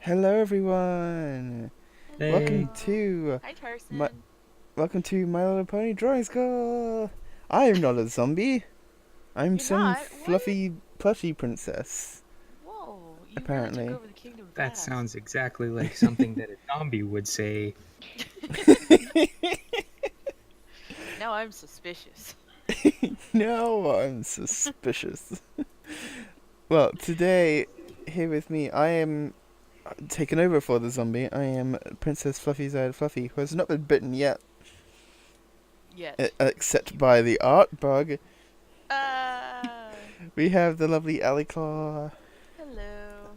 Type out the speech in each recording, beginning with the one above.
Hello, everyone. Welcome Hey. Hello. to Hi, my Tarson. welcome to My Little Pony Drawing School. I am not a zombie. I'm You're some not? What? fluffy plushy princess. Whoa, you really took Apparently. over the kingdom That fast. sounds exactly like something that a zombie would say. Now I'm suspicious. No, I'm suspicious. Well, today here with me, I am taken over for the zombie. I am Princess Fluffy's Eyed Fluffy, who has not been bitten yet, Yet. except Keep it. by the art bug. Ah. We have the lovely Alley Claw. Hello.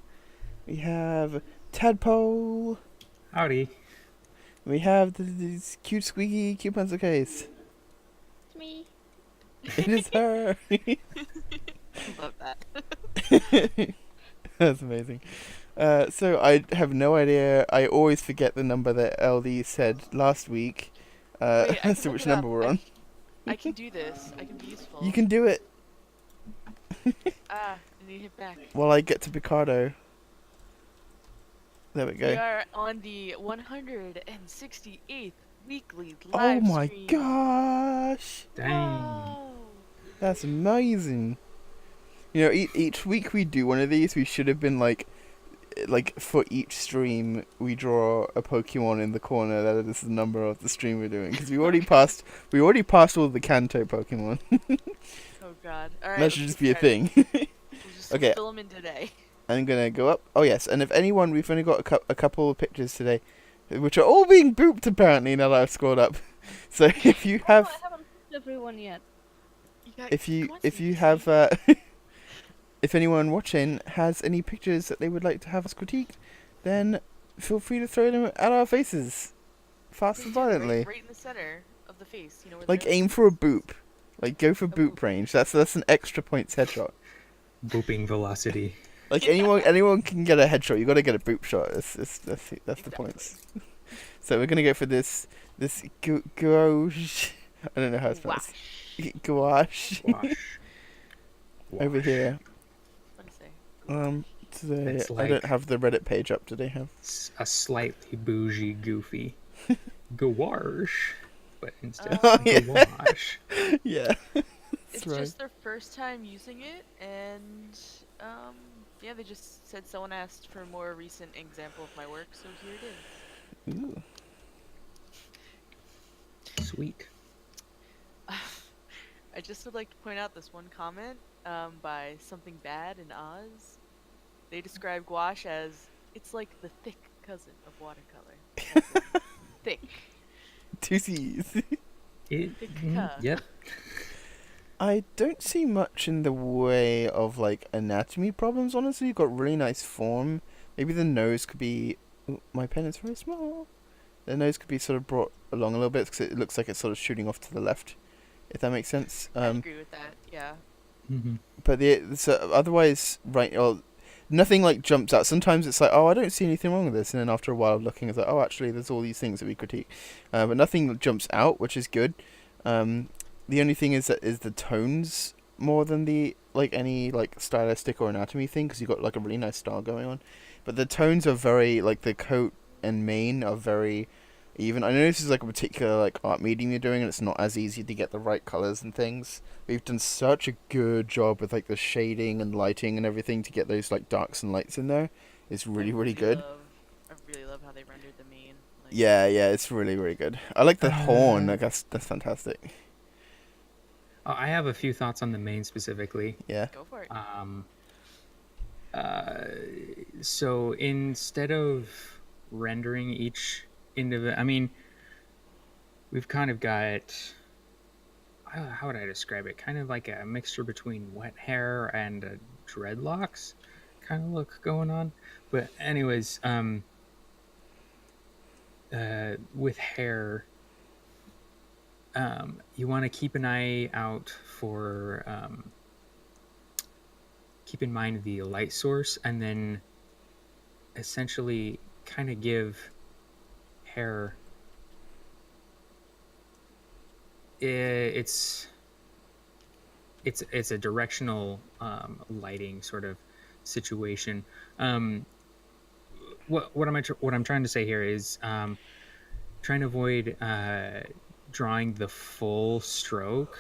We have Tadpole. Howdy. We have this cute squeaky coupons case. It's me. It is her. Love that. That's amazing. So I have no idea. I always forget the number that LD said last week. Wait, I As can to look which it up. number we're on. I can do this. I can be You useful. can do it I need to hit back. while I get to Picardo. There we We go. are on the 168th weekly Oh live my stream. gosh, Dang. Whoa. that's amazing. You know, each week we do one of these. We should have been like for each stream we draw a Pokemon in the corner that is the number of the stream we're doing because Okay. we already passed all the Kanto Pokemon. Oh god. Alright, That let's should just get be a started. thing. We'll just Okay, fill them in today. I'm gonna go up. Oh yes, and if anyone, we've only got a couple of pictures today, which are all being booped apparently now that I've scrolled up. So if you Oh, I have haven't picked everyone yet. You got, if you come on, if you Sneaky have Sneak. if anyone watching has any pictures that they would like to have us critiqued, then feel free to throw them at our faces, fast and Please do, right, violently. right in the center of the face, you know, where the Like nose aim is. for a boop. Like go for A boop. boop range. That's an extra points headshot. Booping velocity. Like anyone can get a headshot. You got to get a boop shot. That's the Exactly. points. So we're gonna go for this gouache. I don't know how it's pronounced. Gouache. Gouache Wash. over Wash. here. What do you say? Gouache. Today It's I don't like have the Reddit page up. Do they have? a slightly bougie, goofy. Gouache. But instead, Oh yeah, gouache. yeah. That's It's right. just their first time using it, and, yeah, they just said someone asked for a more recent example of my work, so here it is. Ooh. Sweet. I just would like to point out this one comment, by Something Bad in Oz. They describe gouache as, it's like the thick cousin of watercolor. As in, thick. Two C's. Yep. I don't see much in the way of like anatomy problems. Honestly, you've got really nice form. Maybe the nose could be. Ooh, my pen is very small. The nose could be sort of brought along a little bit because it looks like it's sort of shooting off to the left. If that makes sense. I agree with that, yeah. Mm-hmm. But so otherwise, right? Well, nothing like jumps out. Sometimes it's like, oh, I don't see anything wrong with this, and then after a while of looking, it's like, oh, actually, there's all these things that we critique. But nothing jumps out, which is good. The only thing is that is the tones more than the like any like stylistic or anatomy thing because you've got like a really nice style going on, but the tones are very like the coat and mane are very even. I know this is like a particular like art medium you're doing, and it's not as easy to get the right colors and things. We've done such a good job with like the shading and lighting and everything to get those like darks and lights in there. It's really good. I really love how they rendered the mane. Like, Yeah, it's really good. I like the horn. Like that's fantastic. I have a few thoughts on the main specifically. Yeah. go for it. So instead of rendering each individual, I mean, we've kind of got, how would I describe it? Kind of like a mixture between wet hair and dreadlocks kind of look going on. But anyways, with hair, you want to keep an eye out for, keep in mind the light source, and then essentially kind of give hair it's a directional lighting sort of situation. what I'm trying to say here is trying to avoid drawing the full stroke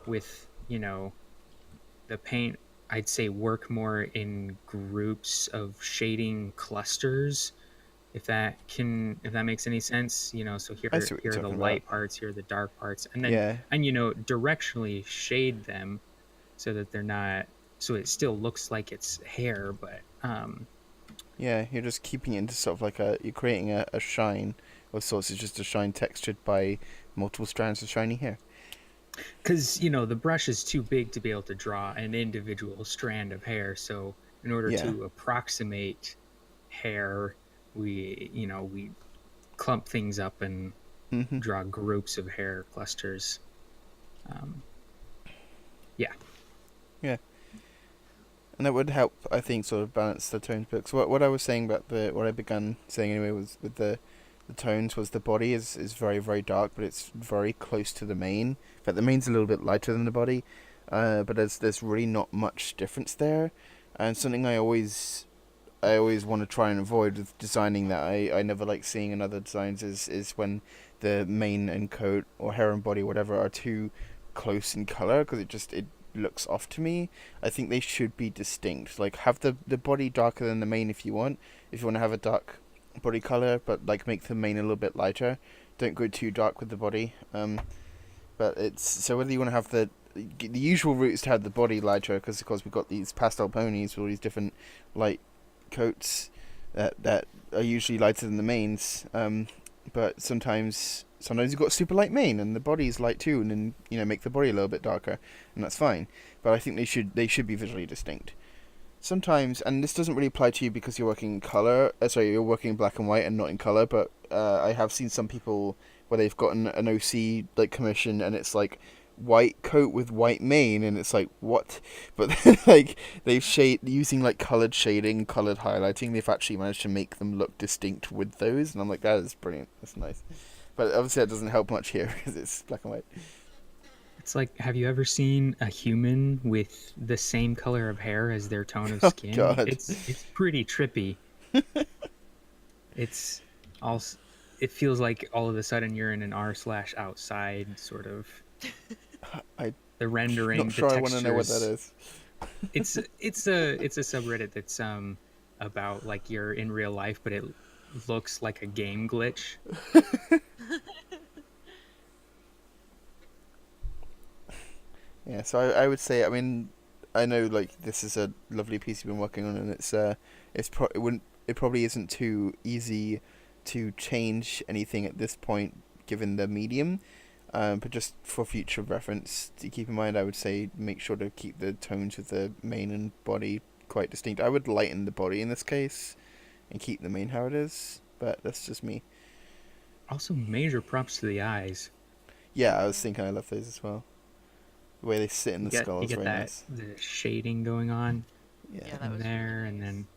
with, the paint. I'd say work more in groups of shading clusters, if that makes any sense. So I see what here you're are the talking about. light parts, here are the dark parts, Yeah, and directionally shade them so that they're not, so it still looks like it's hair, but yeah. You're just keeping it into sort of like you're creating a shine of sorts. It's just a shine textured by multiple strands of shiny hair. because the brush is too big to be able to draw an individual strand of hair. So in order Yeah. to approximate hair, we clump things up and Mhm. draw groups of hair clusters. um, yeah. Yeah. And that would help, I think, sort of balance the tones. Because what I was saying about what I began saying anyway was with the tones was the body is very, very dark, but it's very close to the mane. In fact, the mane's a little bit lighter than the body, but there's really not much difference there. And something I always want to try and avoid with designing that I never like seeing in other designs is when the mane and coat or hair and body, whatever, are too close in color, because it looks off to me. I think they should be distinct. Like, have the body darker than the mane if you want. If you want to have a dark body color, but like make the mane a little bit lighter. Don't go too dark with the body. But it's so whether you want to have the usual route is to have the body lighter, because of course we've got these pastel ponies with all these different light coats that are usually lighter than the manes. But sometimes you've got super light mane and the body's light too, and then make the body a little bit darker, and that's fine. But I think they should be visually distinct. Sometimes, and this doesn't really apply to you because you're working in color. You're working in black and white and not in color. But I have seen some people where they've gotten an OC like commission, and it's like white coat with white mane, and it's like what? But then, like they've using like colored shading, colored highlighting. They've actually managed to make them look distinct with those, and I'm like, that is brilliant. That's nice. But obviously, that doesn't help much here because it's black and white. It's like, have you ever seen a human with the same color of hair as their tone of Oh skin? God. It's pretty trippy. It's also, it feels like all of a sudden you're in an r/outside sort of, I'm the rendering, not the sure I want to know what that textures. is. It's a subreddit that's about like you're in real life, but it looks like a game glitch. Yeah, so I would say, I mean, I know like this is a lovely piece you've been working on, and it probably isn't too easy to change anything at this point given the medium. But just for future reference to keep in mind, I would say make sure to keep the tones of the mane and body quite distinct. I would lighten the body in this case and keep the mane how it is, but that's just me. Also, major props to the eyes. Yeah, I was thinking I love those as well. The way they sit in the skull You is get very that nice. the shading going on Yeah. Yeah, that in was there, really and nice. then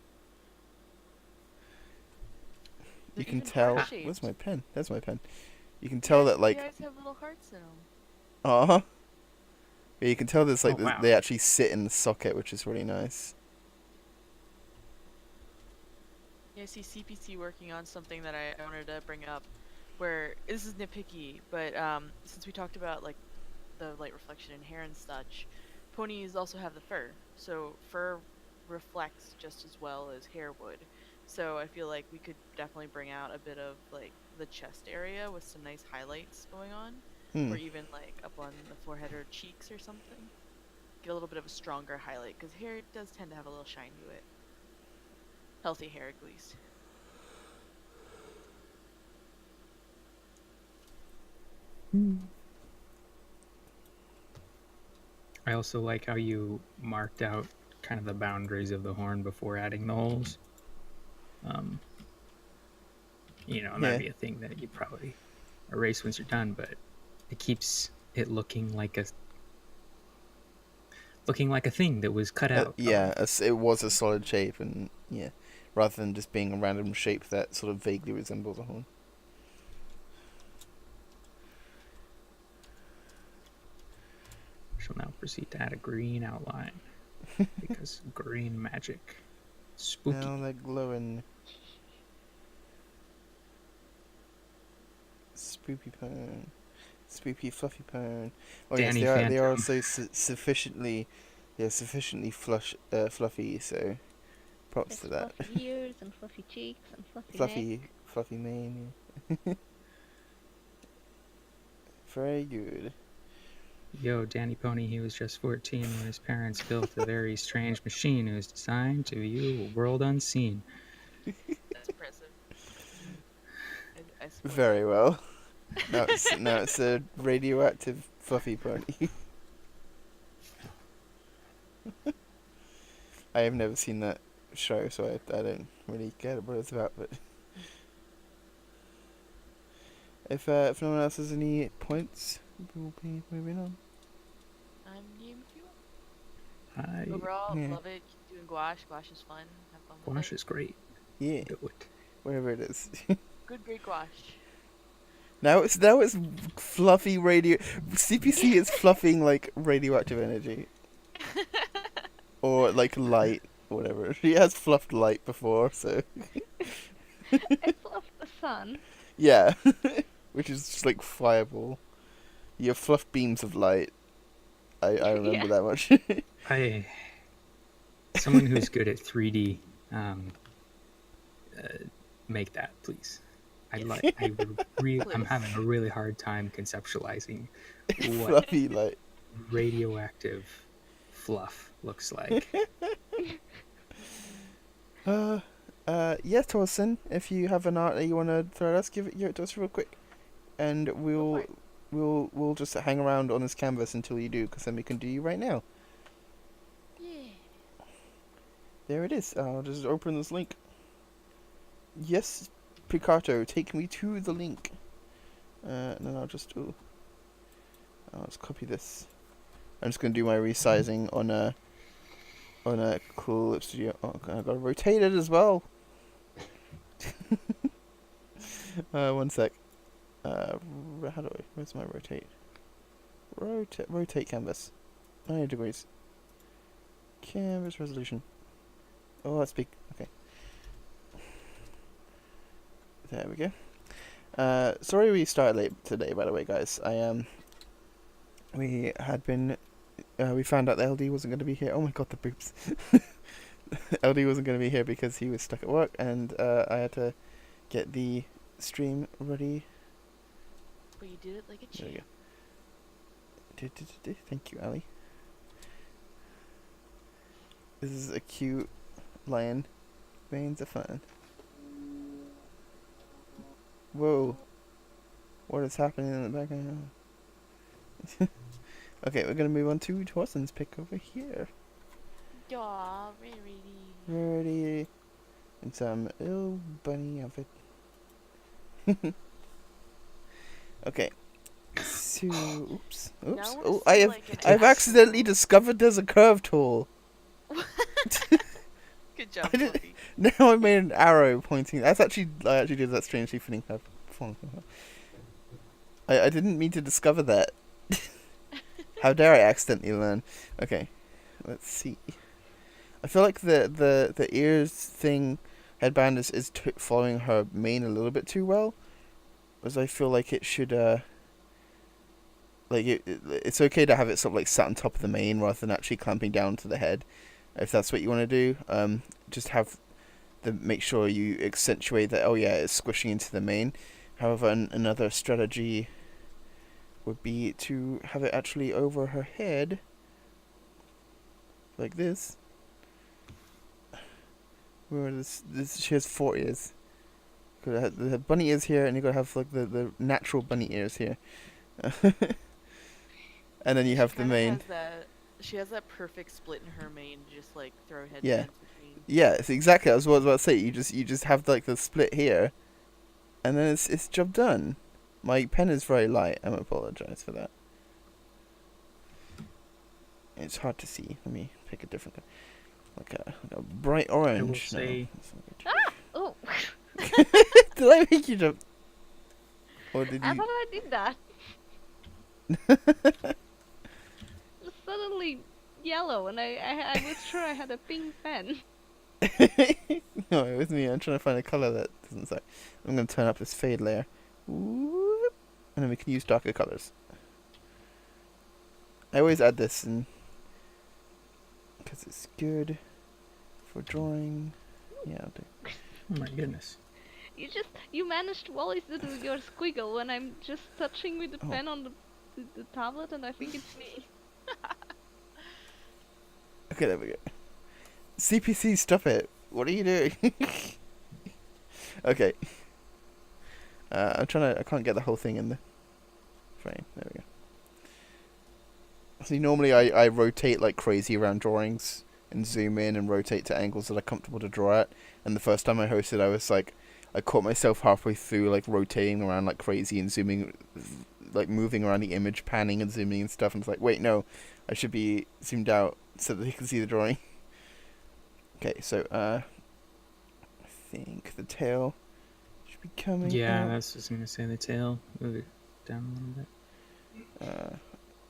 You They're can even tell. heart shaped. Where's my pen? There's my pen. You can tell that The like, eyes have little hearts in them. uh-huh. Yeah, you can tell there's like oh wow, they actually sit in the socket, which is really nice. Yeah, I see CPC working on something that I wanted to bring up, where this is nitpicky, but since we talked about like the light reflection in hair and such, ponies also have the fur, so fur reflects just as well as hair would. So I feel like we could definitely bring out a bit of like the chest area with some nice highlights going on, Hmm. or even like up on the forehead or cheeks or something. Get a little bit of a stronger highlight, because hair does tend to have a little shine to it. Healthy hair, at least. I also like how you marked out kind of the boundaries of the horn before adding the holes. Um, and Yeah. that'd be a thing that you probably erase once you're done, but it keeps it looking like a thing that was cut out. Yeah, it was a solid shape, and yeah, rather than just being a random shape that sort of vaguely resembles a horn. Shall now proceed to add a green outline because green magic, spooky. Now they're glowing. Spoopy pone. Spoopy fluffy pone. Oh Danny yes, they are Phantom. also sufficiently, yeah, sufficiently fluffy. So props There's to that. fluffy ears and fluffy cheeks and fluffy neck. Fluffy mane. Yeah. Very good. Yo, Danny Pony, he was just 14 when his parents built a very strange machine. It was designed to view a world unseen. That's impressive. I support Very that. well. Now it's a radioactive fluffy pony. I have never seen that show, so I don't really get what it's about. But if no one else has any points, we'll be moving on. I'm game if you want. I Overall, yeah. love it. Keep doing gouache. Gouache is fun. Have fun with Gouache it. is great. Yeah, Do it. wherever it is. Good, great gouache. now it's fluffy radio. CPC is fluffing like radioactive energy or like light, whatever. He has fluffed light before, so I fluffed the sun. yeah, which is just like fireball. You have fluff beams of light. I remember Yeah. that much. Someone who's good at 3D, make that, please. I'm having a really hard time conceptualizing what Fluffy light. radioactive fluff looks like. Yeah, Torsten, if you have an art that you want to throw at us, give it to us real quick, and for it. we'll just hang around on this canvas until you do, because then we can do you right now. Yeah. There it is. I'll just open this link. Yes, Picato, take me to the link. And then I'll just copy this. I'm just gonna do my resizing on a Clip Studio. Oh, I gotta rotate it as well. One sec. Where's my rotate? Rotate canvas. 90 degrees. Canvas resolution. Oh, that's big. Okay. There we go. Sorry we started late today, by the way, guys. We found out the LD wasn't going to be here. Oh my god, the boobs. LD wasn't going to be here because he was stuck at work, and I had to get the stream ready. But you did it like a There we champ. go. Thank you, Ali. This is a cute lion. Veins are fun. Whoa. What is happening in the background? Okay, we're gonna move on to Torsten's pick over here. Aw, very. Ready. And some little bunny outfit. Okay. So, oops. Now I wanna Oh, see, I've like, an I've accidentally discovered there's a curve tool. Good job, I didn't- Fluffy. Now I made an arrow pointing. I actually did that strangely fitting curve. I didn't mean to discover that. How dare I accidentally learn? Okay, let's see. I feel like the ears thing headband is following her mane a little bit too well, as I feel like it should it's okay to have it sort of like sat on top of the mane rather than actually clamping down to the head, if that's what you want to do. Just have make sure you accentuate that. Oh yeah, it's squishing into the mane. However, another strategy would be to have it actually over her head, like this. Where this she has 4 ears. The bunny ears here, and you gotta have like the natural bunny ears here. And then you have the Kinda mane. She has that perfect split in her mane, just like throw headbands Yeah. between. Yeah, it's exactly. I was about to say. You just have like the split here, and then it's job done. My pen is very light. I apologize for that. It's hard to see. Let me pick a different, like a bright orange. I will No, say- that's not good. Ah! Oh! Did I make you jump? Or did I you? thought I did that. It was suddenly yellow, and I was sure I had a pink pen. No, it was me. I'm trying to find a color that doesn't suck. I'm gonna turn up this fade layer. Whoop. And then we can use darker colours. I always add this because it's good for drawing. Yeah, I'll do. Oh my goodness. You managed to always do your squiggle when I'm just touching with the Oh. pen on the tablet, and I think it's me. Okay, there we go. CPC, stop it. What are you doing? Okay. I can't get the whole thing in the frame. There we go. See, normally I rotate like crazy around drawings and zoom in and rotate to angles that are comfortable to draw at. And the first time I hosted, I was like, I caught myself halfway through like rotating around like crazy and zooming, like moving around the image, panning and zooming and stuff. And it's like, wait, no, I should be zoomed out so that you can see the drawing. Okay, so I think the tail should be coming. Yeah, out. that's what I was gonna say. The tail. Move it down a little bit.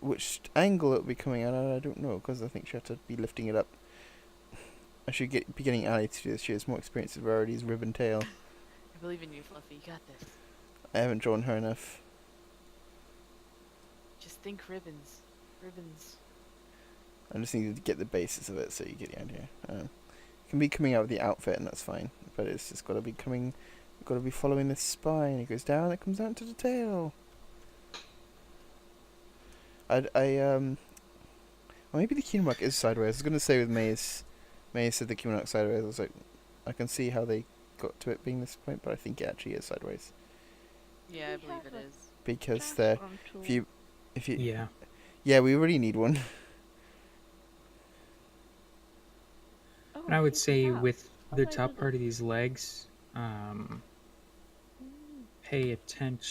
Which angle it will be coming out at, I don't know, because I think she had to be lifting it up. I should be getting Ali to do this. She has more experience with Rarity's ribbon tail. I believe in you, Fluffy. You got this. I haven't drawn her enough. Just think ribbons. Ribbons. I just need to get the basis of it so you get the idea. It can be coming out of the outfit and that's fine, but it's just got to be following this spine. It goes down, it comes down to the tail. Well, maybe the keynote mark is sideways. I was gonna say with Maze said the keynote mark sideways. I was like, I can see how they got to it being this point, but I think it actually is sideways Yeah, I believe it is. because they're if you Yeah. we already need one. Oh, And I would think say we have. with How the do I top do part of this? these legs,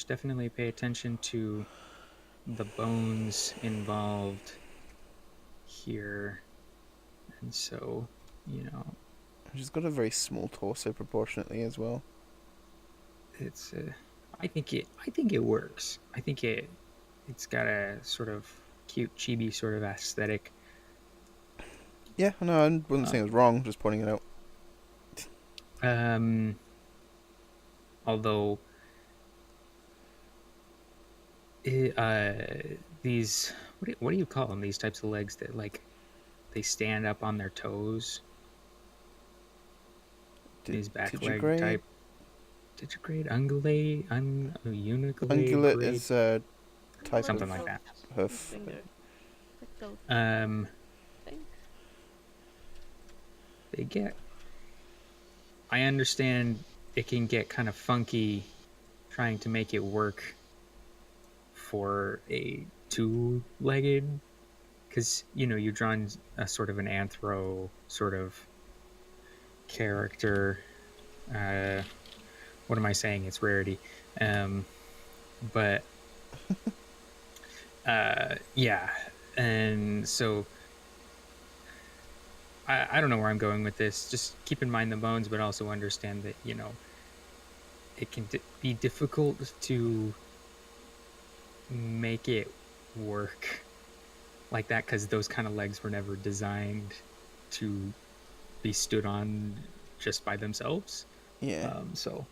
definitely pay attention to the bones involved here. And so, She's got a very small torso proportionately as well. it's I think it works. I think it's got a sort of cute chibi sort of aesthetic. Yeah, no, I wasn't saying it was wrong. Just pointing it out. Although these what do you call them? These types of legs that like they stand up on their toes. These back leg Digigrade? type. Digigrade, ungulate, uniculate. Ungulate grade. is a type Something of like that. hoof. Finger. Like those things. They get. I understand it can get kind of funky trying to make it work for a two-legged, because you're drawing a sort of an anthro sort of character. What am I saying? It's Rarity. But yeah, and so I don't know where I'm going with this. Just keep in mind the bones, but also understand that it can be difficult to make it work like that, because those kind of legs were never designed to be stood on just by themselves. Yeah. So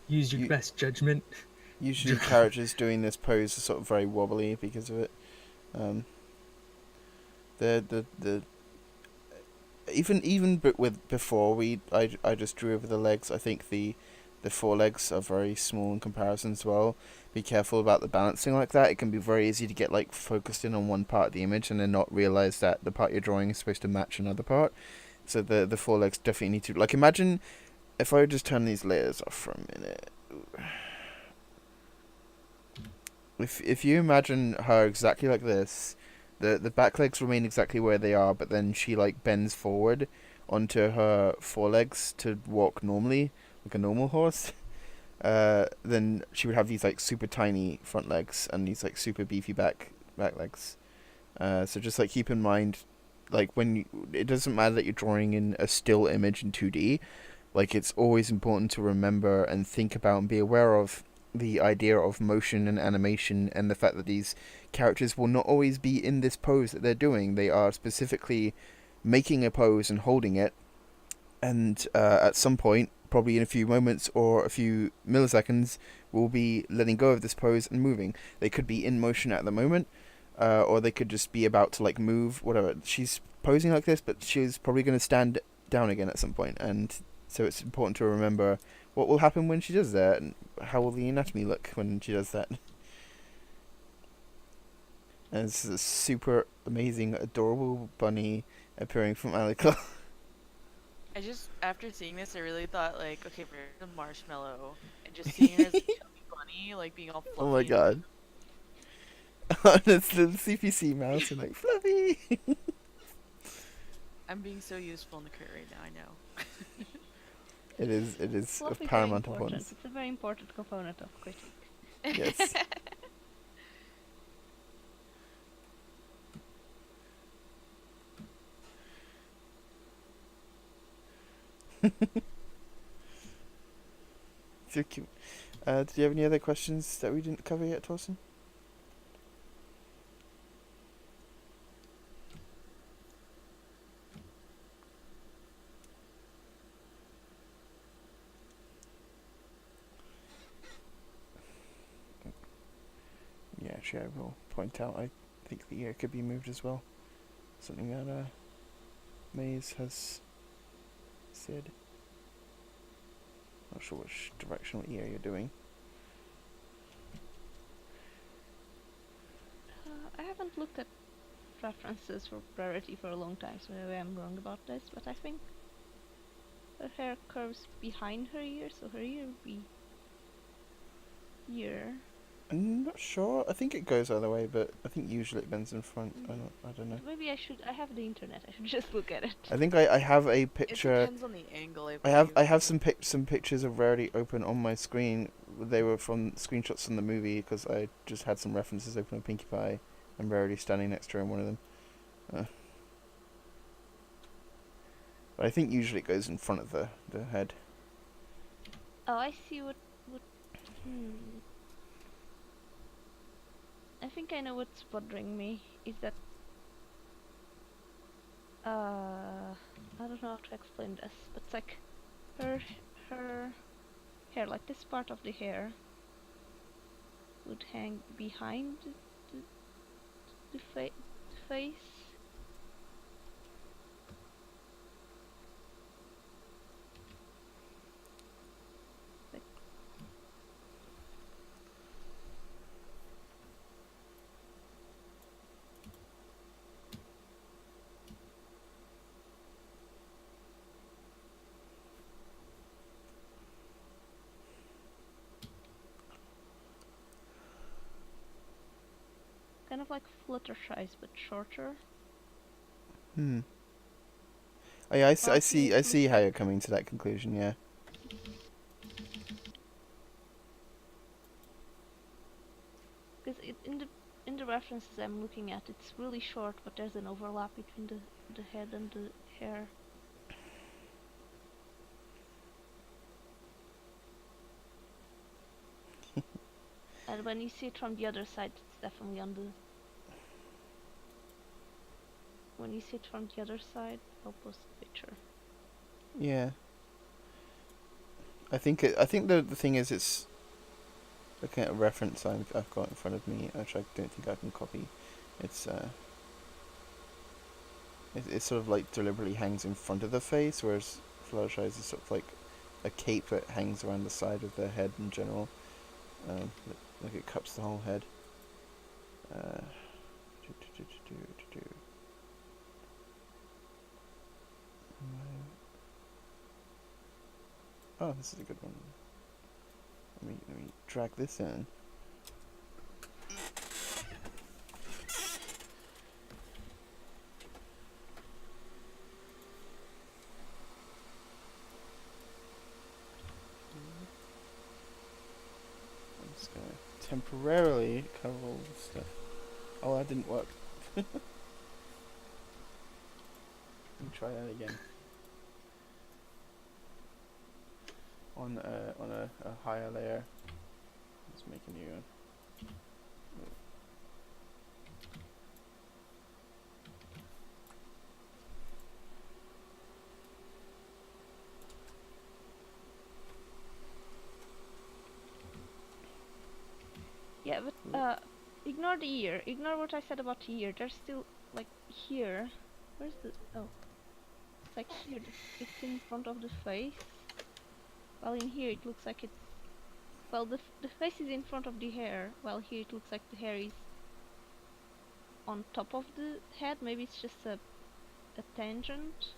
use your best judgment. Usually characters doing this pose are sort of very wobbly because of it. The even with before I just drew over the legs. I think the forelegs are very small in comparison as well. Be careful about the balancing like that. It can be very easy to get like focused in on one part of the image and then not realize that the part you're drawing is supposed to match another part. So the forelegs definitely need to, like, imagine if I would just turn these layers off for a minute. If you imagine her exactly like this, the back legs remain exactly where they are, but then she like bends forward onto her forelegs to walk normally, like a normal horse. Then she would have these like super tiny front legs and these like super beefy back legs. So just like keep in mind, like it doesn't matter that you're drawing in a still image in 2D. Like it's always important to remember and think about and be aware of the idea of motion and animation and the fact that these characters will not always be in this pose that they're doing. They are specifically making a pose and holding it, and at some point probably in a few moments or a few milliseconds, will be letting go of this pose and moving. They could be in motion at the moment, or they could just be about to like move, whatever. She's posing like this, but she's probably going to stand down again at some point, and so it's important to remember what will happen when she does that, and how will the anatomy look when she does that. And this is a super amazing, adorable bunny appearing from Alika. I just, after seeing this, I really thought, like, okay, for the marshmallow, and just seeing her as a chubby bunny, like, being all fluffy. Oh my and god. It's the CPC mouse and like, Fluffy! I'm being so useful in the crit right now, I know. It is of Fluffy very paramount important. importance. It's a very important component of critique. Yes. So cute. Did you have any other questions that we didn't cover yet, Torsten? Yeah, actually, I will point out. I think the ear could be moved as well. Something that Maze has said. Not sure which direction or ear you're doing. I haven't looked at references for Rarity for a long time, so maybe I'm wrong about this, but I think her hair curves behind her ear, so her ear would be here. I'm not sure. I think it goes either way, but I think usually it bends in front. I don't know. Maybe I have the internet, I should just look at it. I think I have a It picture. depends on the angle, I have believe. some pictures of Rarity open on my screen. They were from screenshots from the movie because I just had some references open on Pinkie Pie and Rarity standing next to her in one of them. But I think usually it goes in front of the head. Oh, I see what I think I know what's bothering me, is that I don't know how to explain this, but it's like her hair, like this part of the hair would hang behind the face. Like, kind of like Fluttershy's, but shorter. Oh yeah, I see how you're coming to that conclusion. Yeah. Because in the references I'm looking at, it's really short, but there's an overlap between the head and the hair. And when you see it from the other side, it's definitely on the... When you see it from the other side, I'll post a picture. Yeah. I think the thing is, it's looking at a reference I've got in front of me, which I don't think I can copy. It's it sort of like deliberately hangs in front of the face, whereas Fluttershy's is sort of like a cape that hangs around the side of the head in general. Like it cups the whole head. Oh, this is a good one. Let me drag this in. I'm just gonna temporarily cover all this stuff. Oh, that didn't work. Let me try that again. On a higher layer. Let's make a new one. Ignore the ear. Ignore what I said about the ear. There's still, like, here. Where's the... Oh. It's like here. It's in front of the face. While in here it looks like it's... Well, the face is in front of the hair. While here it looks like the hair is on top of the head. Maybe it's just a tangent.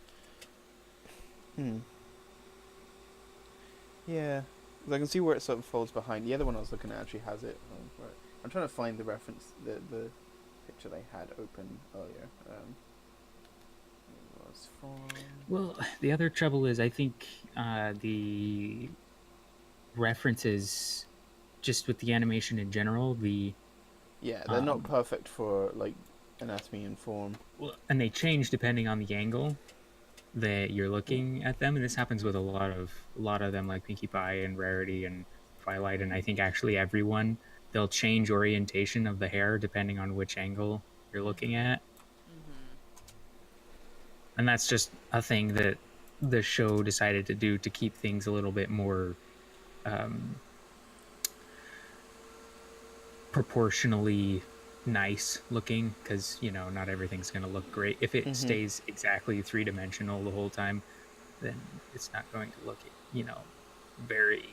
Yeah. 'Cause I can see where it sort of folds behind. The other one I was looking at actually has it. Right. I'm trying to find the reference, the picture they had open earlier. It was from... Well, the other trouble is I think the references, just with the animation in general, Yeah, they're not perfect for, like, anatomy and form. and they change depending on the angle that you're looking at them, and this happens with a lot of them, like Pinkie Pie and Rarity and Twilight, and I think actually everyone, they'll change orientation of the hair depending on which angle you're looking at. And that's just a thing that the show decided to do to keep things a little bit more proportionally nice looking, because not everything's going to look great if it stays exactly three-dimensional the whole time. Then it's not going to look very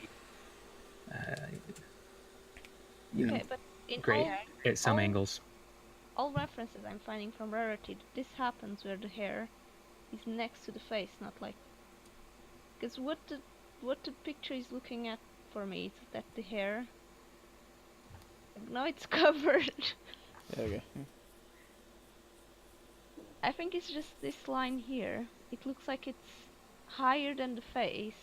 Okay, but in great at some angles. all references I'm finding from Rarity, this happens where the hair is next to the face, not like... Because what the picture is looking at for me is that the hair... Now it's covered. Yeah, okay. I think it's just this line here. It looks like it's higher than the face.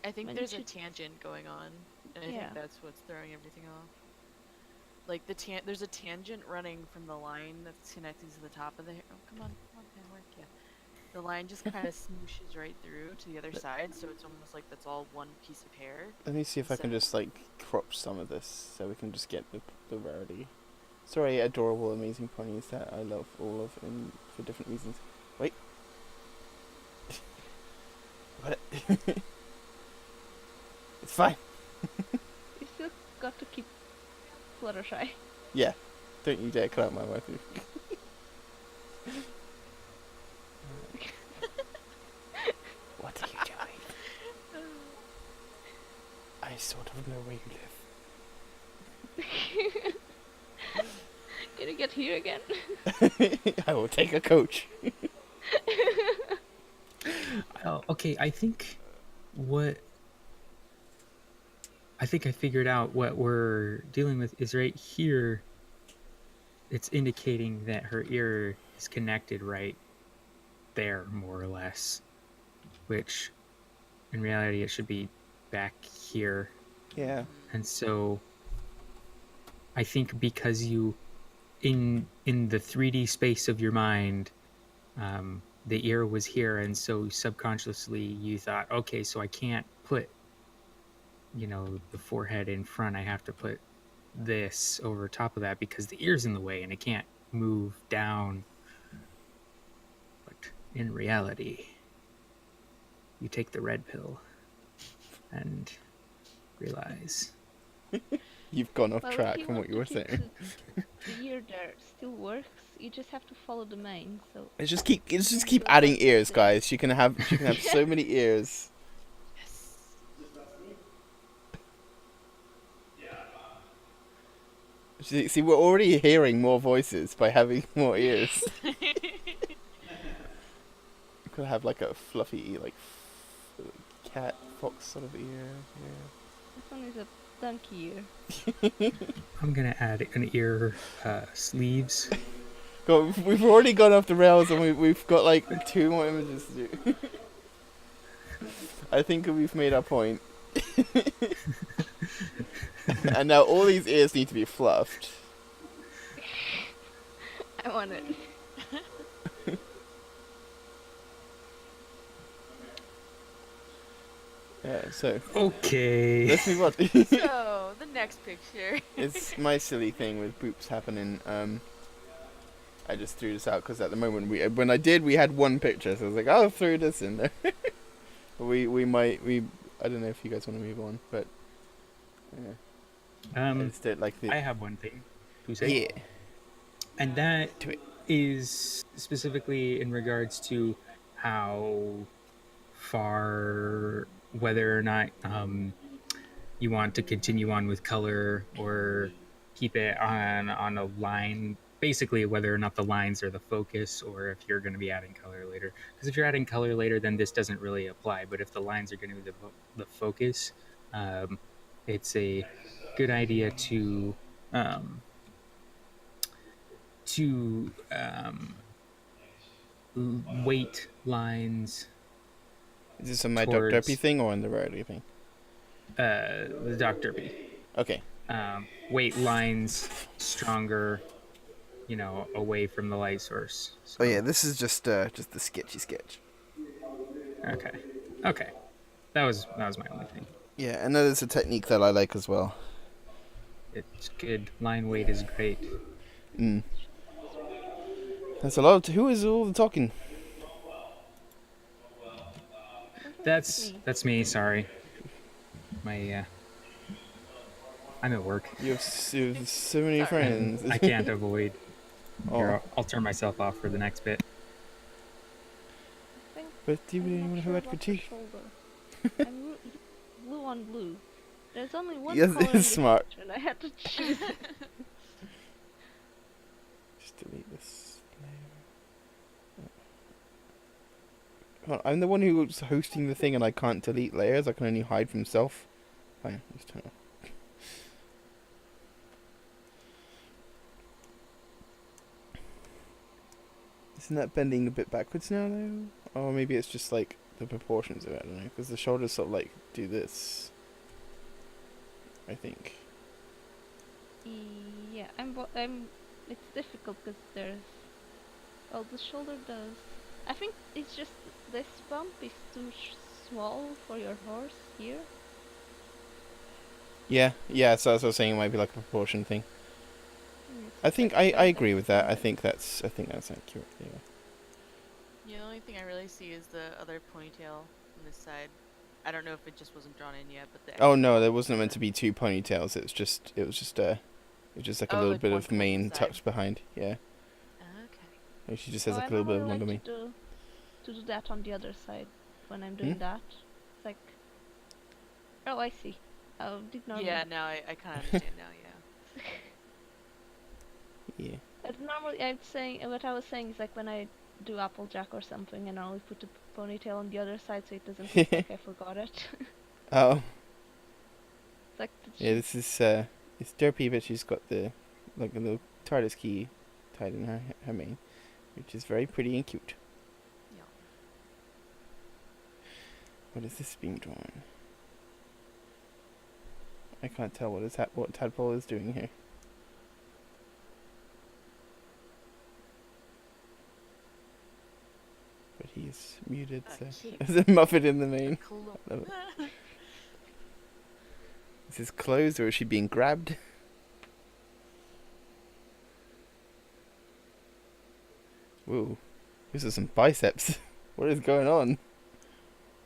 I think When there's it a should- tangent going on, and I Yeah. think that's what's throwing everything off. Like there's a tangent running from the line that's connecting to the top of the hair. Oh, come on, man, work, yeah. The line just kind of smooshes right through to the other side, so it's almost like that's all one piece of hair. Let me see if I can just, like, crop some of this so we can just get the Rarity. Sorry, adorable, amazing ponies that I love all of and for different reasons. Wait. What? It's fine. You still got to keep Fluttershy. Yeah. Don't you dare cut out my wife. What are you doing? I sort of know where you live. Can you get here again? I will take a coach. Oh, okay, I think I figured out what we're dealing with is right here. It's indicating that her ear is connected right there, more or less, which in reality it should be back here. Yeah. And so I think because you in the 3D space of your mind, the ear was here, and so subconsciously you thought, okay, so I can't put the forehead in front. I have to put this over top of that because the ear's in the way and it can't move down. But in reality, you take the red pill and realize You've gone off Well, if track you from want what you were to keep saying. The ear there still works. You just have to follow the main. So Let's just keep adding ears, guys. She can have so many ears. See, we're already hearing more voices by having more ears. Could have like a fluffy, like cat fox sort of ear. Yeah. this one is a donkey ear. I'm gonna add an ear sleeves. God, we've already gone off the rails, and we've got like 2 more images to do. I think we've made our point. And now all these ears need to be fluffed. I want it. Yeah, so Okay. let's move on. So the next picture. It's my silly thing with boops happening. I just threw this out because at the moment we had 1 picture, so I was like, I'll throw this in there. But I don't know if you guys want to move on, but yeah. I just don't like the. I have one thing to say, Yeah. and that Do it. is specifically in regards to how far, whether or not you want to continue on with color or keep it on a line. Basically, whether or not the lines are the focus, or if you're going to be adding color later. Because if you're adding color later, then this doesn't really apply. But if the lines are going to be the focus, um, it's a good idea um, to weight lines Is this on my Dr. Derpy towards thing or on the Rarity thing? the Dr. B. Okay. Weight lines stronger, away from the light source. So, Oh yeah, this is just the sketchy sketch. Okay. Okay. That was my only thing. Yeah, and that is a technique that I like as well. It's good. Line weight is great. Mm. That's a lot. Who is all the talking? That's me. Sorry. I'm at work. You have so many friends. I can't avoid. Oh, Here, I'll turn myself off for the next bit. I think but do you I'm really not want to sure have about the critique? shoulder. I'm blue on blue. There's only one Yes, color in it's this smart. picture, and I had to choose. Just delete this layer. Well, I'm the one who's hosting the thing, and I can't delete layers. I can only hide from self. Fine, just turn it off. Isn't that bending a bit backwards now, though? Or maybe it's just like the proportions of it. I don't know, because the shoulders sort of like do this. I think. Yeah, it's difficult because there's. Oh, the shoulder does. I think it's just this bump is too small for your horse here. Yeah. So as I was saying, it might be like a proportion thing. It's I think like I agree with that. I side. think that's accurate. Yeah. Yeah, the only thing I really see is the other ponytail on this side. I don't know if it just wasn't drawn in yet, but the Oh extra no, bump there is wasn't meant the- to be two ponytails. It was just like a Oh, little like bit one of come up the mane side. tucked behind. Yeah. Okay. And she just has Oh, like I a little bit of normally longer like mane. to do that on the other side when I'm doing that. It's like. Oh, I see. I'll ignore Yeah, that. now I kind of understand now. Yeah. Yeah. Normally, what I was saying is like when I do Applejack or something, and I always put the ponytail on the other side so it doesn't look like I forgot it. Oh. It's like Yeah. This is it's Derpy, but she's got the like a little TARDIS key tied in her mane, which is very pretty and cute. Yeah. What is this being drawn? I can't tell what Tadpole is doing here. But he's muted, so cute. there's a muffet in the mane. Cool. Love it. Is this closed or is she being grabbed? Whoa, these are some biceps. What is going on?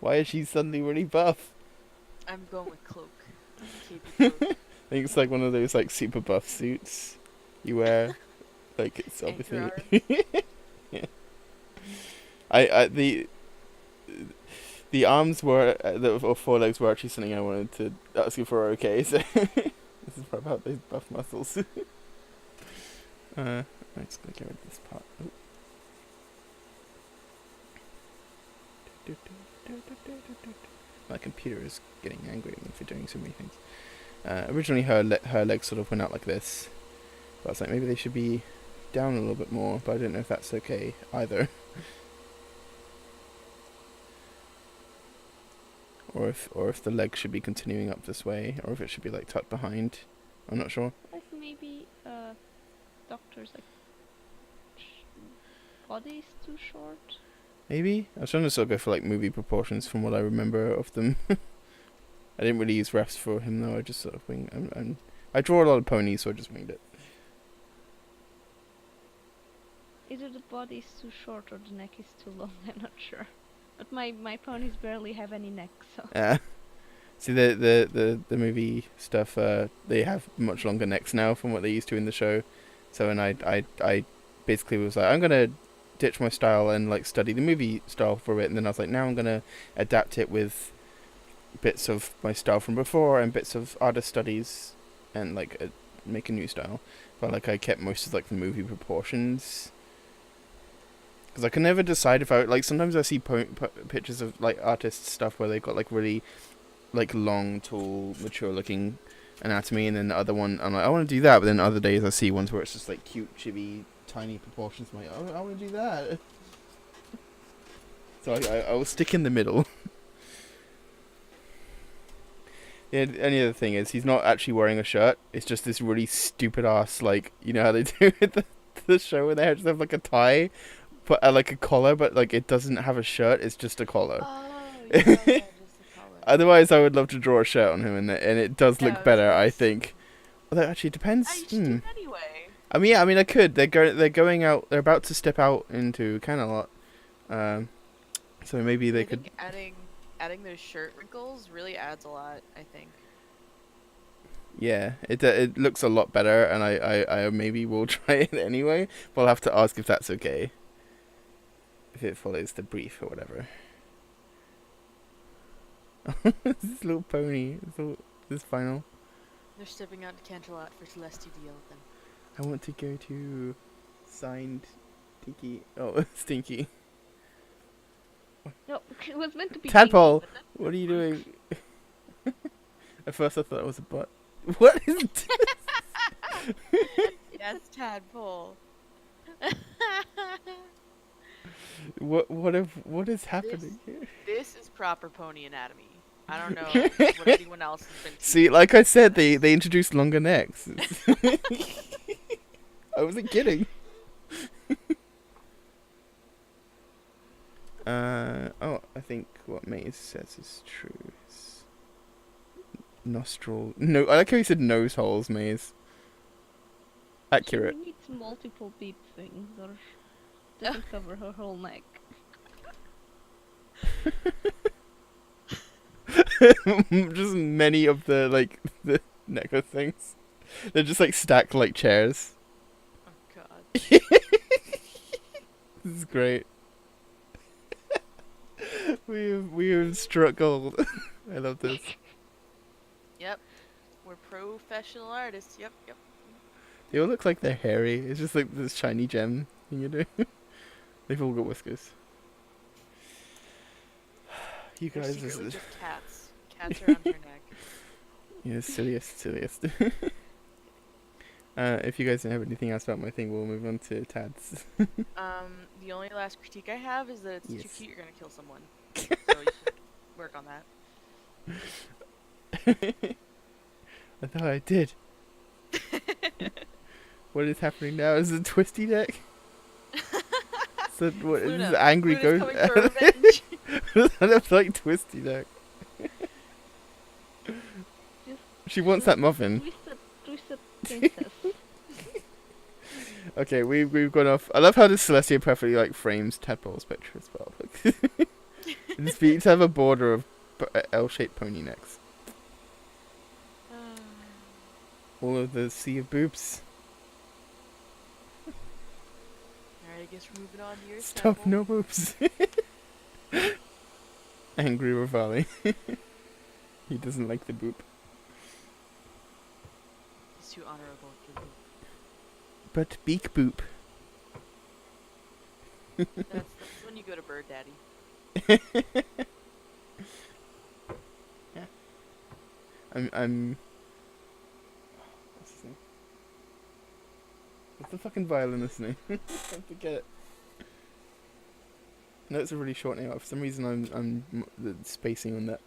Why is she suddenly really buff? I'm going with cloak. Capey cloak. I think it's like one of those like super buff suits you wear. Like it's Anchor obviously. Yeah. I the arms were or forelegs were actually something I wanted to ask you for. Okay, so this is about those buff muscles. I'm just gonna get rid of this part. Oh. My computer is getting angry at me for doing so many things. Originally her legs sort of went out like this, but I was like maybe they should be down a little bit more, but I don't know if that's okay either. or if the leg should be continuing up this way, or if it should be like tucked behind. I'm not sure. like maybe doctor's like body is too short. Maybe I was trying to sort of go for like movie proportions from what I remember of them. I didn't really use refs for him though. I just sort of wing. I draw a lot of ponies, so I just winged it. Either the body is too short or the neck is too long. I'm not sure. But my ponies barely have any neck, so. See the movie stuff. They have much longer necks now from what they used to in the show. So and I basically was like, I'm gonna ditch my style and like study the movie style for a bit, and then I was like, now I'm gonna adapt it with bits of my style from before and bits of artist studies, and like make a new style. But like I kept most of like the movie proportions. Because I can never decide if I like. Sometimes I see pictures of like artists stuff where they've got like really like long, tall, mature-looking anatomy, and then the other one I'm like, I want to do that. But then other days I see ones where it's just like cute, chibi, tiny proportions. I'm like, oh, I want to do that. So I will stick in the middle. Yeah, any other thing is he's not actually wearing a shirt. It's just this really stupid ass, like, you know how they do with the show where they just have like a tie, but like a collar, but like it doesn't have a shirt. It's just a collar. Oh, yeah, just the color. Otherwise, I would love to draw a shirt on him, and it does Yeah, look it was better. I nice. think. Although actually, it depends. You should do it anyway. I mean, yeah. I mean, I could. They're going out. They're about to step out into Camelot. So maybe they I could. think adding those shirt wrinkles really adds a lot, I think. Yeah, it looks a lot better, and I maybe will try it anyway. But I'll have to ask if that's okay. If it follows the brief or whatever. This little pony. This final. They're stepping out to Canterlot for Celeste to deal with them. I want to go to signed Tiki. Oh, Stinky. No, it was meant to be Tadpole, Pinky, but what are you doing? At first I thought it was a butt. What is this? Yes, Tadpole. What is happening here? This is proper pony anatomy. I don't know what anyone else has been See, teaching. like I said, they introduced longer necks. I wasn't kidding. Oh, I think what Maze says is true. It's nostril. No, I like how you said nose holes, Maze. Accurate. she needs multiple bead things, or doesn't cover her whole neck. Just many of the necklace things. They're just like stacked like chairs. Oh god. This is great. we have struck gold. I love this. Yep. We're professional artists. Yep. They all look like they're hairy. It's just like this shiny gem thing you do. They've all got whiskers. You They're guys, secretly this is just cats. Cats around her neck. yeah, silliest. If you guys don't have anything else about my thing, we'll move on to Tad's. The only last critique I have is that it's too Yes. cute you're gonna kill someone. So you should work on that. I thought I did. What is happening now? Is it a twisty neck? So what is Luna, this angry Luna's ghost? coming for revenge. That looks like twisty neck. She wants that muffin. Twisted princess. Okay, we've gone off. I love how this Celestia perfectly like frames Tadpole's picture as well. These beats have a border of L-shaped pony necks. All of the sea of boobs. Alright, I guess we're moving on to your Stop, sample. no boobs. Angry Rivali. He doesn't like the boop. It's too honorable for me. But beak boop. That's when you go to Bird Daddy. Yeah. I'm. What's his name? What's the fucking violinist's name? I forget it. No, it's a really short name. For some reason, I'm the spacing on that.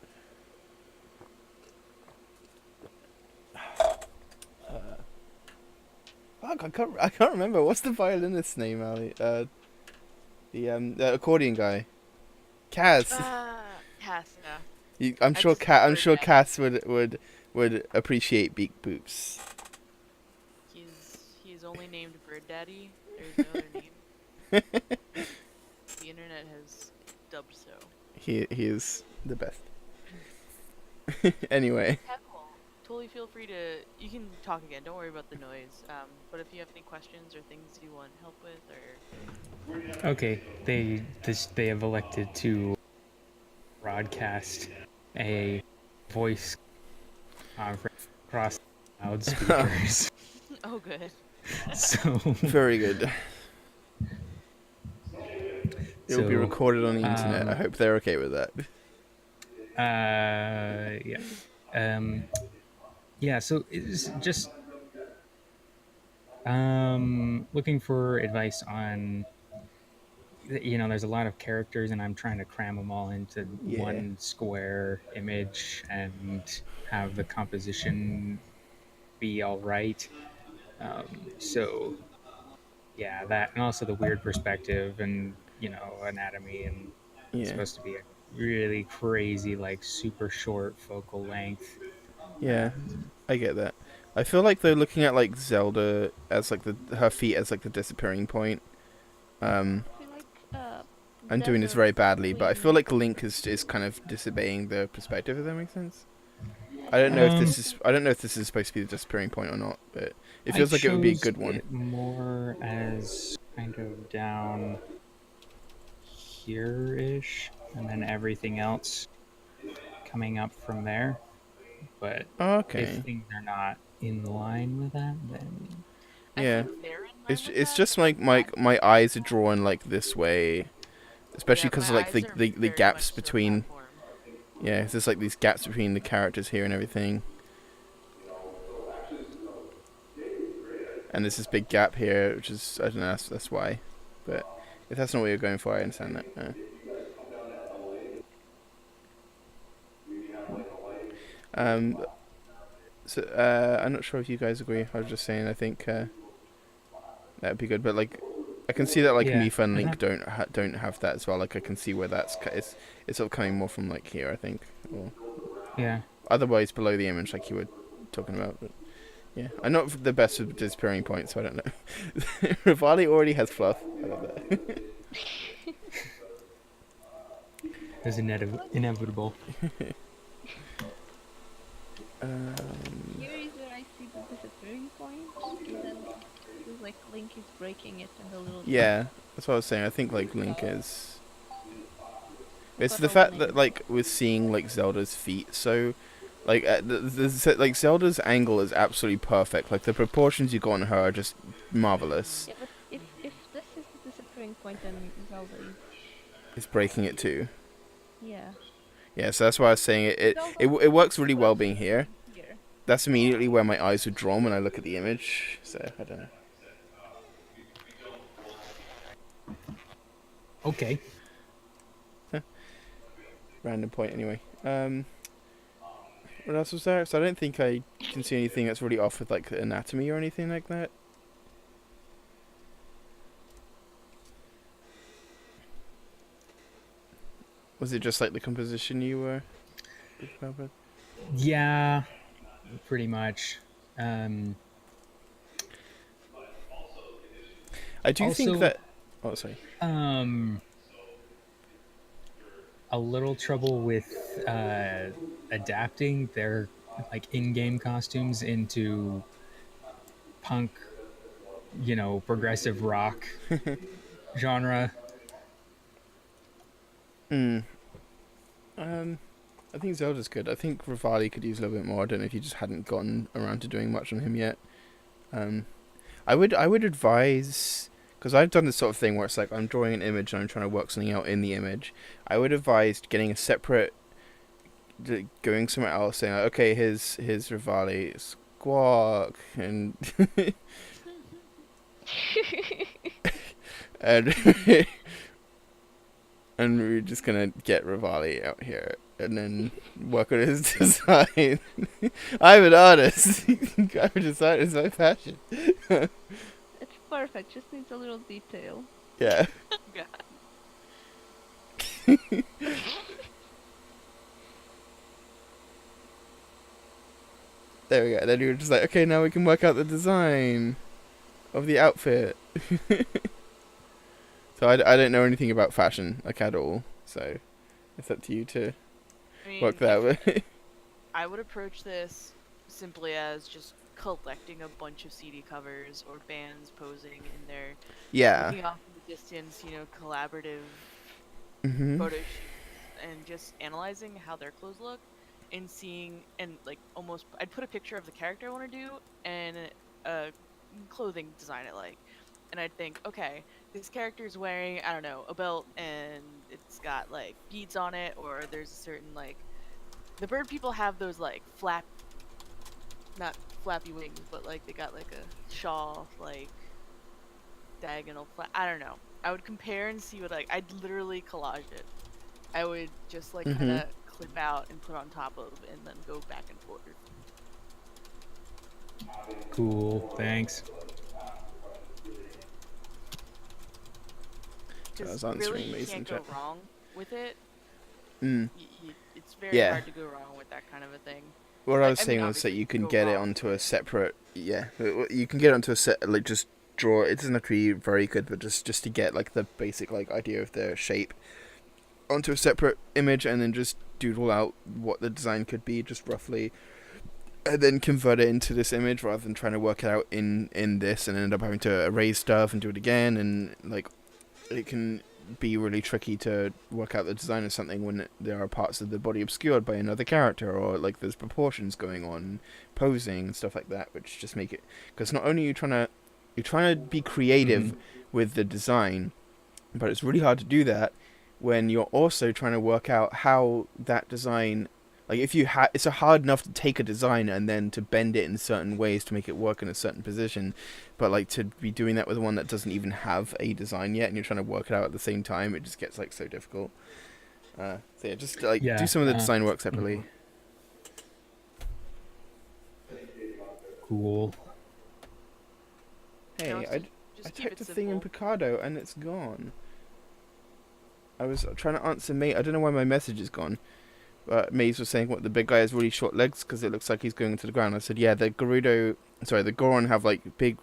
Fuck, I can't remember. What's the violinist's name, Ali? The accordion guy. Kaz. Cass, yeah. I'm I sure just I'm heard sure that. Cass would appreciate beak boops. He's only named Bird Daddy. There's no other name. The internet has dubbed so. He is the best. Anyway. Yeah, cool. Totally feel free to. You can talk again. Don't worry about the noise. But if you have any questions or things you want help with, or Okay, they have elected to broadcast a voice conference across loudspeakers. oh, good. So Very good. It will be So, recorded on the internet. I hope they're okay with that. yeah. Yeah, so it's just looking for advice on, there's a lot of characters and I'm trying to cram them all into Yeah. one square image and have the composition be all right. So yeah, that, and also the weird perspective and, anatomy, and it's Yeah. supposed to be a really crazy, like super short focal length. Yeah. I get that. I feel like they're looking at like Zelda as like her feet as like the disappearing point. I feel like I'm doing this Zelda very badly, but I feel between- like Link is kind of disobeying the perspective. If that makes sense. I don't know if this is supposed to be the disappearing point or not, but it feels like it would be a good one. It more as kind of down here-ish, and then everything else coming up from there. But Okay. if things are not in line with that, then Yeah. I think they're in line It's with it's that. just like my eyes are drawn like this way, especially Yeah, because my of like eyes are the very gaps much so between. that form. Yeah, there's like these gaps between the characters here and everything. And there's this big gap here, which is, I don't know, that's why. But if that's not what you're going for, I understand that. So I'm not sure if you guys agree. I was just saying, I think that would be good. But like, I can see that like Yeah. Mifa and Link don't have that as well. Like I can see where it's sort of coming more from like here, I think. Or yeah. otherwise below the image, like you were talking about. But yeah, I'm not the best with disappearing points, so I don't know. Rivali already has fluff. I love that. There's inevitable. Here is where I see the disappearing point, and then it feels like Link is breaking it in the little. Yeah, that's what I was saying. I think like Link is. It's But the all fact the that names- like we're seeing like Zelda's feet, so like like Zelda's angle is absolutely perfect. Like the proportions you got on her are just marvelous. Yeah, but if this is the disappearing point, then Zelda is. It's breaking it too. Yeah. Yeah, so that's why I was saying it works really well being here. Here. That's immediately where my eyes are drawn when I look at the image. So I don't know. Okay. Random point anyway. What else was there? So I don't think I can see anything that's really off with like anatomy or anything like that. Was it just like the composition you were about? Yeah, pretty much. I do think also- that. Oh, sorry. A little trouble with adapting their like in-game costumes into punk, progressive rock genre. I think Zelda's good. I think Rivali could use a little bit more. I don't know if you just hadn't gotten around to doing much on him yet. I would advise, because I've done this sort of thing where it's like I'm drawing an image and I'm trying to work something out in the image. I would advise getting a separate, going somewhere else, saying like, okay, here's Rivali, squawk, and and and we're just gonna get Rivali out here and then work on his design. I'm an artist. Graphic design is my passion. It's perfect. Just needs a little detail. Yeah. God. There we go. Then you were just like, okay, now we can work out the design of the outfit. So I don't know anything about fashion, like at all. So it's up to you to I mean, work that way. I would approach this simply as just collecting a bunch of CD covers or bands posing in there, Yeah. looking off in the distance, collaborative Mhm. photo shoots, and just analyzing how their clothes look and seeing, and like almost, I'd put a picture of the character I want to do and a clothing design I like. And I'd think, okay, this character's wearing, I don't know, a belt and it's got like beads on it, or there's a certain like, the bird people have those like not flappy wings, but like they got like a shawl, like diagonal I don't know. I would compare and see what, like, I'd literally collage it. I would just like kind Mhm. of clip out and put on top of, and then go back and forth. Cool. Thanks. So I was Because answering really, you Mason can't go chat. wrong with it. Mm. It's very Yeah. hard to go wrong with that kind of a thing. What I was I mean, saying was that obviously, you can go get it wrong, onto a but separate. Yeah, you can get it onto a set. Like just draw. It doesn't have to be very good, but just to get like the basic like idea of the shape onto a separate image, and then just doodle out what the design could be, just roughly, and then convert it into this image rather than trying to work it out in this and end up having to erase stuff and do it again, and like it can be really tricky to work out the design of something when there are parts of the body obscured by another character, or like there's proportions going on, posing and stuff like that, which just make it, because not only are you're trying to be creative with the design, but it's really hard to do that when you're also trying to work out how that design, like if you it's hard enough to take a design and then to bend it in certain ways to make it work in a certain position, but like to be doing that with one that doesn't even have a design yet and you're trying to work it out at the same time, it just gets like so difficult. So yeah, just like do some of the design work separately. Cool. Hey, I just keep typed it a thing in simple. Picado and it's gone. I was trying to answer May. I don't know why my message is gone. Maze was saying, what, the big guy has really short legs because it looks like he's going to the ground. I said, yeah, the Goron have like big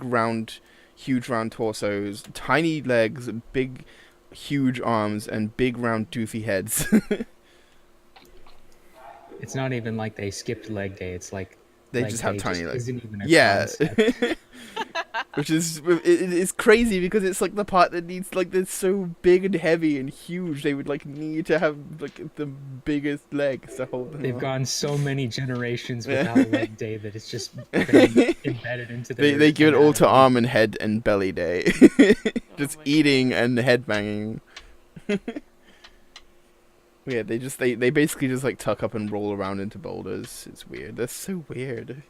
round, huge round torsos, tiny legs, big, huge arms, and big round doofy heads. It's not even like they skipped leg day. It's like They leg just have day tiny legs. isn't even a Yeah. concept. Which is, it's crazy because it's like the part that needs, like, they're so big and heavy and huge, they would like need to have like the biggest legs to hold them They've up. gone so many generations without leg day that it's just been embedded into their They give it all to anatomy. arm and head and belly day. Just my eating and head banging. Yeah, they basically just like tuck up and roll around into boulders. It's weird. That's so weird.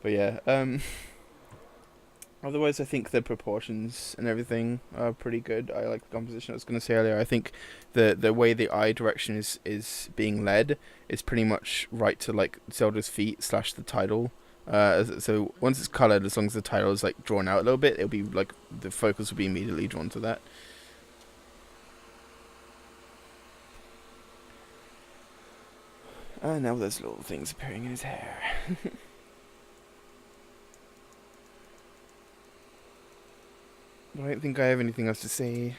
But yeah, otherwise I think the proportions and everything are pretty good. I like the composition. I was going to say earlier, I think the way the eye direction is being led is pretty much right to like Zelda's feet / the title. So once it's colored, as long as the title is like drawn out a little bit, it'll be like the focus will be immediately drawn to that. Now there's little things appearing in his hair. I don't think I have anything else to say.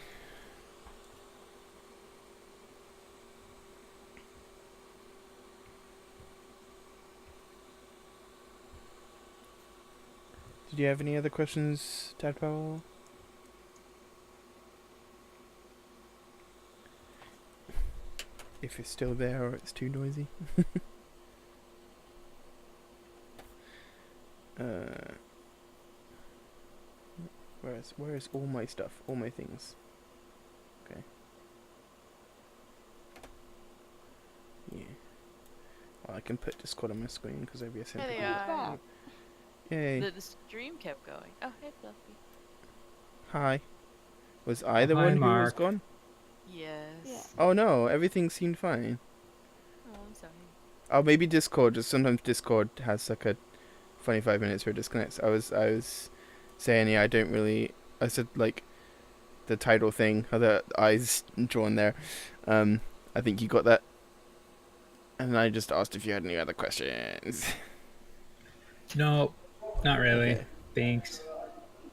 Did you have any other questions, Tadpole? If it's still there or it's too noisy. Where's all my stuff? All my things. Okay. Yeah. Well, I can put Discord on my screen because OBS. There they Who's are. that? Yay. The stream kept going. Oh, hey, Fluffy. Hi. Was I the Hi, one who was Mark. gone? Yes. Yeah. Oh no, everything seemed fine. Oh, I'm sorry. Oh, maybe Discord. Just sometimes Discord has like a funny 5 minutes where it disconnects. I was saying, yeah, I don't really. I said like the title thing, or the eyes drawn there. I think you got that. And I just asked if you had any other questions. No, not really. Okay. Thanks.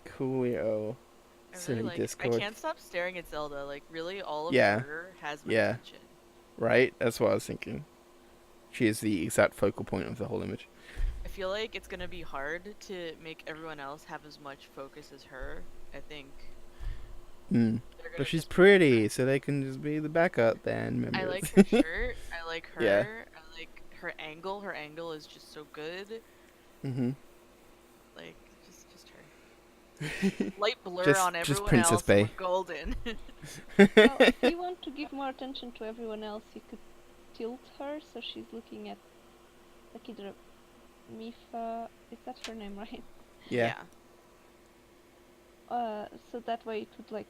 Coolio. I Silly really like. Discord. I can't stop staring at Zelda. Like, really, all of Yeah. her has my Yeah. attention. right? That's what I was thinking. She is the exact focal point of the whole image. I feel like it's gonna be hard to make everyone else have as much focus as her. I think Mm. they're But gonna she's just. pretty, so they can just be the backup band I members. like her shirt. I like her. Yeah. I like her angle. Her angle is just so good. Mm-hmm. Like just her. Light blur on Just everyone Princess else. Bay. We're golden. Now, if you want to give more attention to everyone else, you could tilt her so she's looking at like either Mifa. Is that her name, right? Yeah. So that way it would like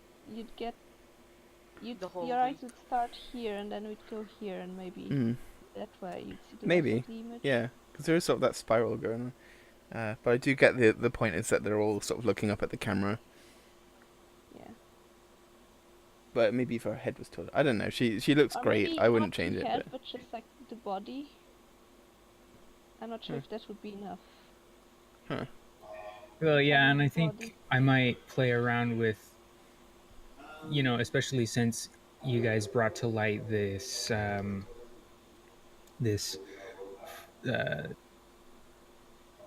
The whole your eyes loop. would start here and then we'd go here and maybe Mm. that way you'd see the Maybe. rest of the image. Yeah. Because there is sort of that spiral going on. But I do get the point is that they're all sort of looking up at the camera. Yeah. But maybe if her head was tilted. I don't know. She looks Or great. maybe I wouldn't not change the it. head, But... but just like the body. I'm not sure if that would be enough. Huh. Well, yeah, and I Body. think I might play around with, you know, especially since you guys brought to light this this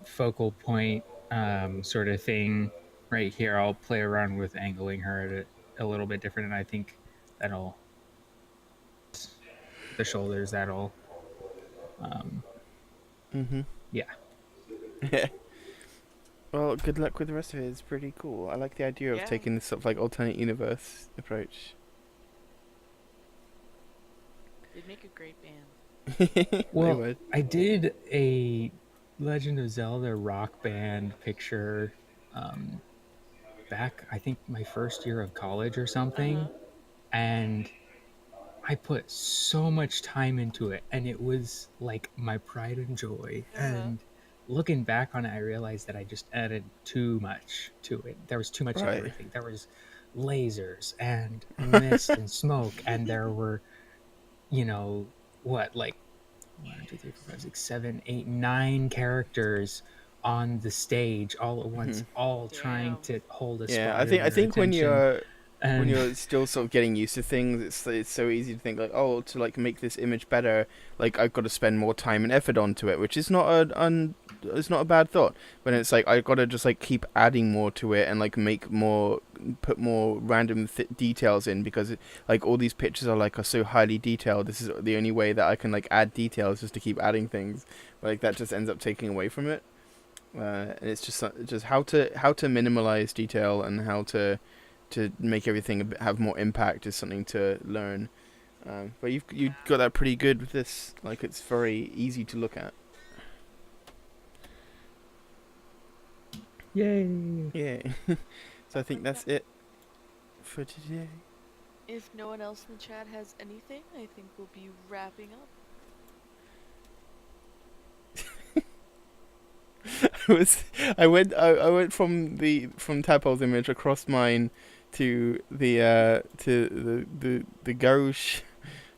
focal point sort of thing right here. I'll play around with angling her at a little bit different, and I think that'll the shoulders. That'll Mm-hmm. yeah. Yeah. Well, good luck with the rest of it. It's pretty cool. I like the idea of Yeah. taking this sort of like alternate universe approach. They'd make a great band. They Well, would. I did a Legend of Zelda rock band picture back, I think, my first year of college or something. And I put so much time into it, and it was like my pride and joy. And looking back on it, I realized that I just added too much to it. There was too much of Right. everything. There was lasers and mist and smoke, and there were, you know, what, like 1, 2, 3, 4, 5, 6, 7, 8, 9 characters on the stage all at once, all trying Damn. to hold a Yeah, spot I of think your when attention. when And you're still sort of getting used to things, it's so easy to think like, oh, to like make this image better, like I've got to spend more time and effort onto it, which is not it's not a bad thought. But it's like I've got to just like keep adding more to it and like put more random details in because like all these pictures are so highly detailed. This is the only way that I can like add details just to keep adding things. Like that just ends up taking away from it. And it's just how to minimalize detail and how to make everything have more impact is something to learn. But you got that pretty good with this. Like it's very easy to look at. yay! Yeah. So I think that's it for today. If no one else in the chat has anything, I think we'll be wrapping up. I went from Tadpole's image across mine to the gauche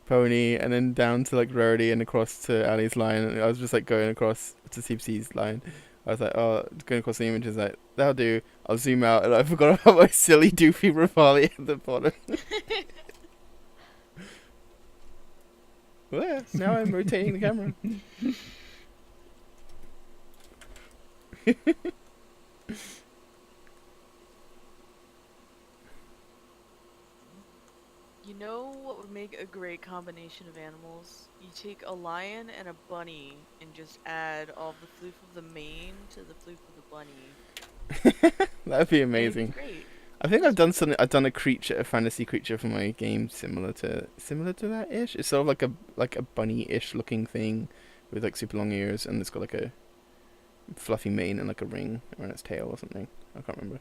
pony and then down to like Rarity and across to Ali's line, and I was just like going across to CPC's line. I was like, oh, going across the images, like that'll do. I'll zoom out, and I forgot about my silly doofy Rafali at the bottom. Well, yeah, now I'm rotating the camera. You know what would make a great combination of animals? You take a lion and a bunny and just add all the floof of the mane to the floof of the bunny. That'd be And it'd be amazing. great. I think I've done something. I've done a fantasy creature for my game similar to that ish. It's sort of like a bunny-ish looking thing with like super long ears, and it's got like a fluffy mane and like a ring around its tail or something. I can't remember.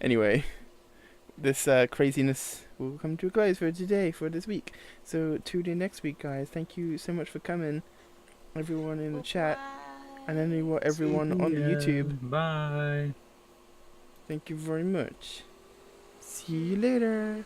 Anyway, this craziness will come to a close for today, for this week. So tune in next week, guys. Thank you so much for coming, everyone in the chat, and everyone on the YouTube. Bye. Thank you very much. See you later.